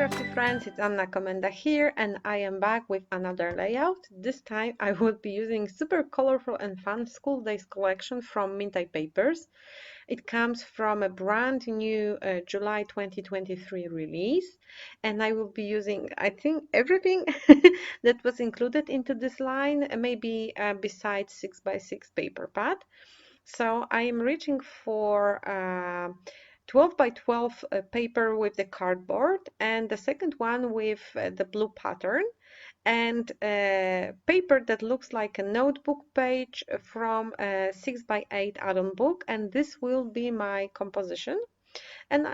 crafty friends, it's Komenda here, and I am back with another layout. This time I will be using super colorful and fun school days collection from Mintay Papers. It comes from a brand new July 2023 release, and I will be using, I think, everything that was included into this line, maybe besides 6x6 paper pad. So I am reaching for 12 by 12 paper with the cardboard, and the second one with the blue pattern, and paper that looks like a notebook page from a 6 by 8 add-on book, and this will be my composition. And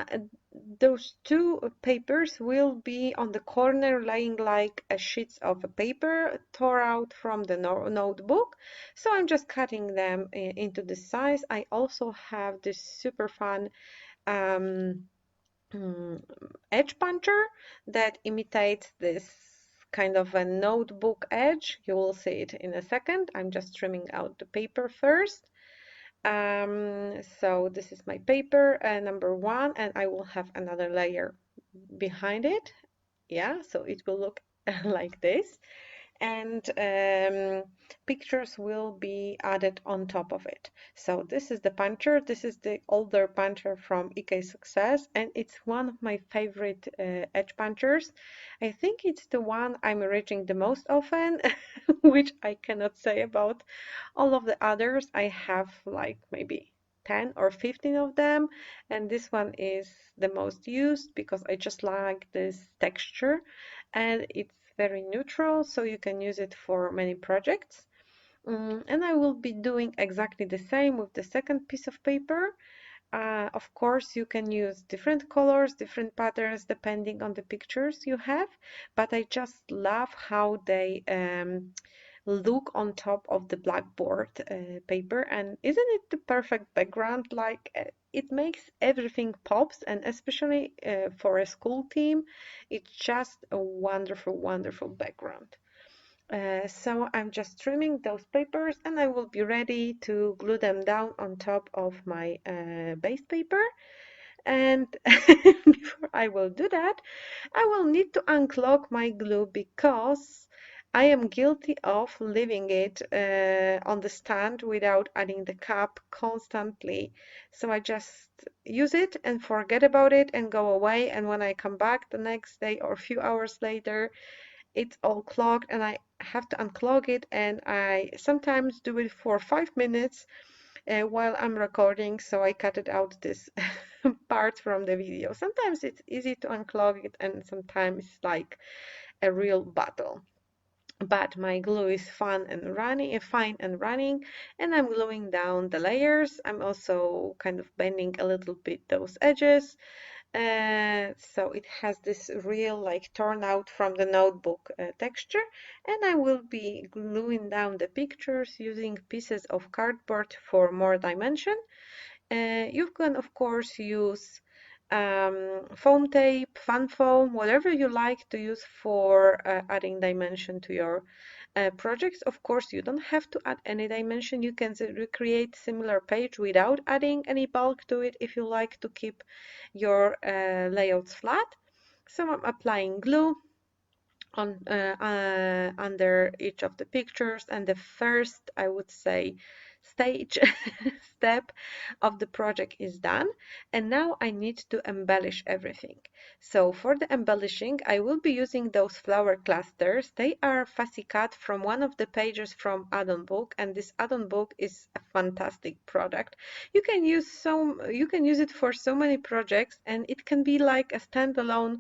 those two papers will be on the corner laying like sheets of paper tore out from the notebook. So I'm just cutting them into this size. I also have this super fun um, edge puncher that imitates this kind of a notebook edge. You will see it in a second. I'm just trimming out the paper first. So this is my paper number one, and I will have another layer behind it. Yeah, so it will look like this, and pictures will be added on top of it. So this is the puncher. This is the older puncher from EK Success, and it's one of my favorite edge punchers. I think it's the one I'm reaching the most often, which I cannot say about all of the others. I have like maybe 10 or 15 of them, and this one is the most used because I just like this texture, and it's very neutral, so you can use it for many projects. And I will be doing exactly the same with the second piece of paper. Of course, you can use different colors, different patterns, depending on the pictures you have, but I just love how they look on top of the blackboard paper. And isn't it the perfect background? Like it makes everything pops, and especially for a school team, it's just a wonderful, wonderful background. So I'm just trimming those papers, and I will be ready to glue them down on top of my base paper. And before I will do that, I will need to unclog my glue because I am guilty of leaving it on the stand without adding the cap constantly. So I just use it and forget about it and go away. And when I come back the next day or a few hours later, it's all clogged and I have to unclog it. And I sometimes do it for 5 minutes while I'm recording, so I cut it out this part from the video. Sometimes it's easy to unclog it, and sometimes it's like a real battle. But my glue is fun and running, fine and running, and I'm gluing down the layers. I'm also kind of bending a little bit those edges. So it has this real like torn out from the notebook texture, and I will be gluing down the pictures using pieces of cardboard for more dimension. You can of course use foam tape, fan foam, whatever you like to use for adding dimension to your projects. Of course, you don't have to add any dimension. You can recreate similar page without adding any bulk to it if you like to keep your layouts flat. So I'm applying glue on under each of the pictures, and the first, I would say, stage step of the project is done, and now I need to embellish everything. So for the embellishing, I will be using those flower clusters. They are fussy cut from one of the pages from add-on book, and this add-on book is a fantastic product. You can use it for so many projects, and it can be like a standalone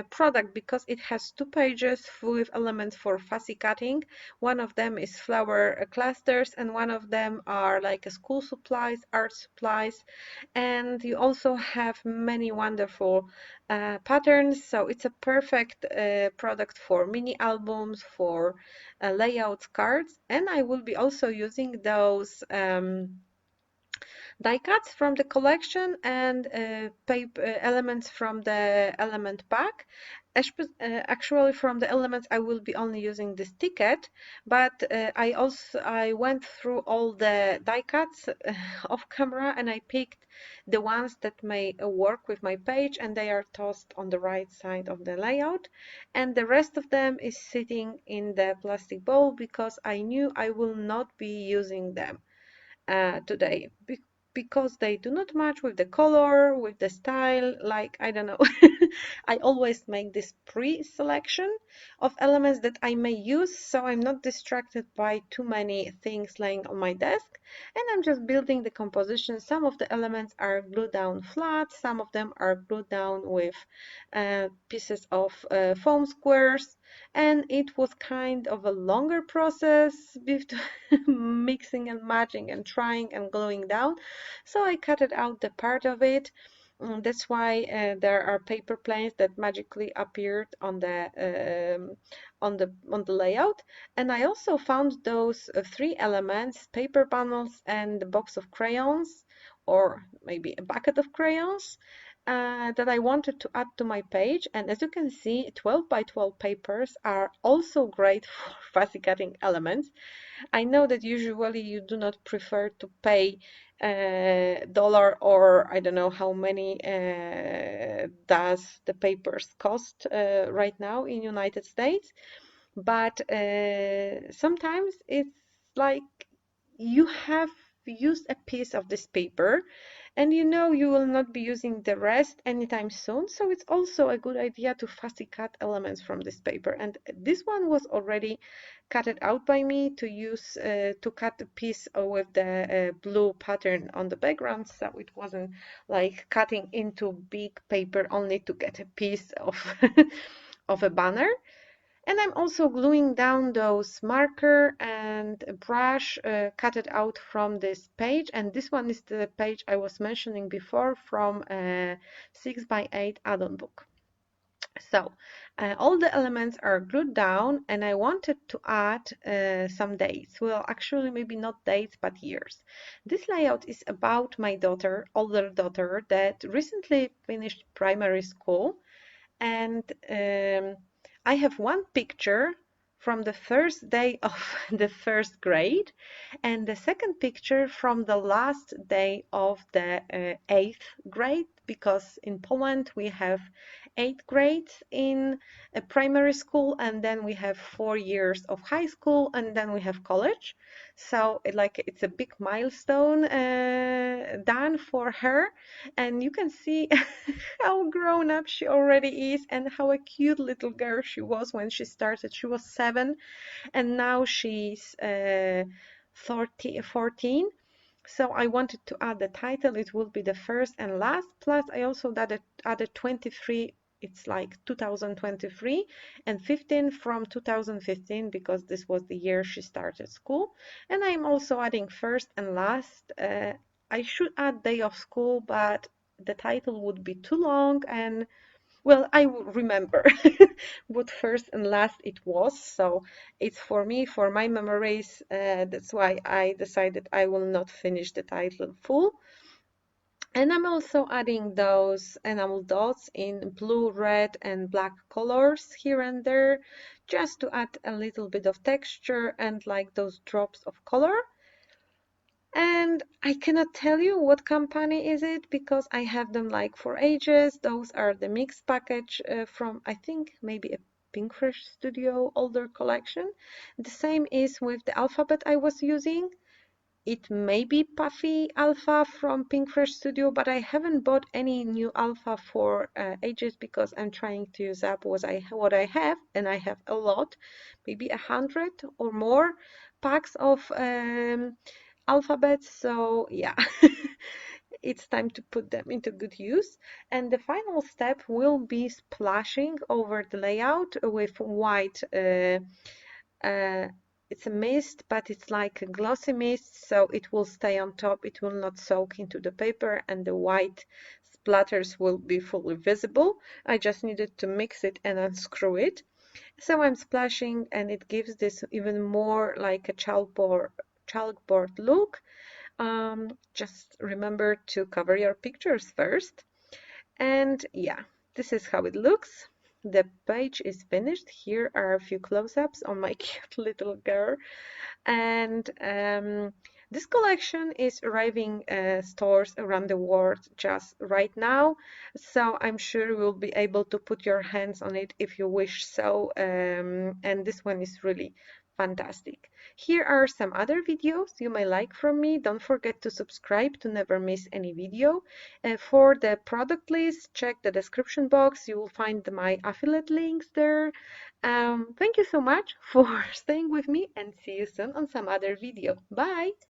product because it has 2 pages with elements for fussy cutting. One of them is flower clusters, and one of them are like school supplies, art supplies, and you also have many wonderful patterns. So it's a perfect product for mini albums, for layout cards, and I will be also using those die cuts from the collection and paper elements from the element pack. Actually, from the elements, I will be only using this ticket, but I went through all the die cuts off camera, and I picked the ones that may work with my page, and they are tossed on the right side of the layout, and the rest of them is sitting in the plastic bowl because I knew I will not be using them today because they do not match with the color, with the style. Like, I don't know. I always make this pre-selection of elements that I may use, so I'm not distracted by too many things laying on my desk, and I'm just building the composition. Some of the elements are glued down flat, some of them are glued down with pieces of foam squares, and it was kind of a longer process mixing and matching and trying and gluing down. So I cut it out the part of it. That's why there are paper planes that magically appeared on the layout. And I also found those three elements, paper bundles and the box of crayons, or maybe a bucket of crayons, that I wanted to add to my page. And as you can see, 12 by 12 papers are also great for fussy cutting elements. I know that usually you do not prefer to pay dollar, or I don't know how many does the papers cost right now in United States, but sometimes it's like you have used a piece of this paper and you know you will not be using the rest anytime soon, so it's also a good idea to fussy cut elements from this paper. And this one was already cut it out by me to use to cut a piece with the blue pattern on the background, so it wasn't like cutting into big paper only to get a piece of of a banner. And I'm also gluing down those marker and brush cut it out from this page. And this one is the page I was mentioning before from a 6 by 8 add-on book. So all the elements are glued down, and I wanted to add some dates. Well, actually, maybe not dates, but years. This layout is about my daughter, older daughter, that recently finished primary school, and I have one picture from the first day of the first grade, and the second picture from the last day of the eighth grade, because in Poland we have 8 grades in primary school, and then we have 4 years of high school, and then we have college. So it's a big milestone done for her, and you can see how grown up she already is and how a cute little girl she was when she started. She was 7 and now she's 14. So I wanted to add the title. It will be the first and last. Plus I also added 23. It's like 2023 and 15 from 2015 because this was the year she started school. And I'm also adding first and last. I should add day of school, but the title would be too long, and well, I will remember what first and last it was. So it's for me, for my memories. That's why I decided I will not finish the title full. And I'm also adding those enamel dots in blue, red, and black colors here and there, just to add a little bit of texture and like those drops of color. And I cannot tell you what company is it because I have them like for ages. Those are the mixed package from, I think, maybe a Pinkfresh Studio older collection. The same is with the alphabet I was using. It may be Puffy Alpha from Pinkfresh Studio, but I haven't bought any new alpha for ages because I'm trying to use up what I have, and I have a lot, maybe 100 or more packs of alphabets. So yeah, it's time to put them into good use. And the final step will be splashing over the layout with white. It's a mist, but it's like a glossy mist, so it will stay on top. It will not soak into the paper, and the white splatters will be fully visible. I just needed to mix it and unscrew it. So I'm splashing, and it gives this even more like a chalkboard look. Just remember to cover your pictures first. And yeah, this is how it looks. The page is finished. Here are a few close-ups on my cute little girl. And this collection is arriving stores around the world just right now. So I'm sure we'll be able to put your hands on it if you wish so. And this one is really fantastic. Here are some other videos you may like from me. Don't forget to subscribe to never miss any video. For the product list, check the description box. You will find my affiliate links there. Thank you so much for staying with me and see you soon on some other video. Bye!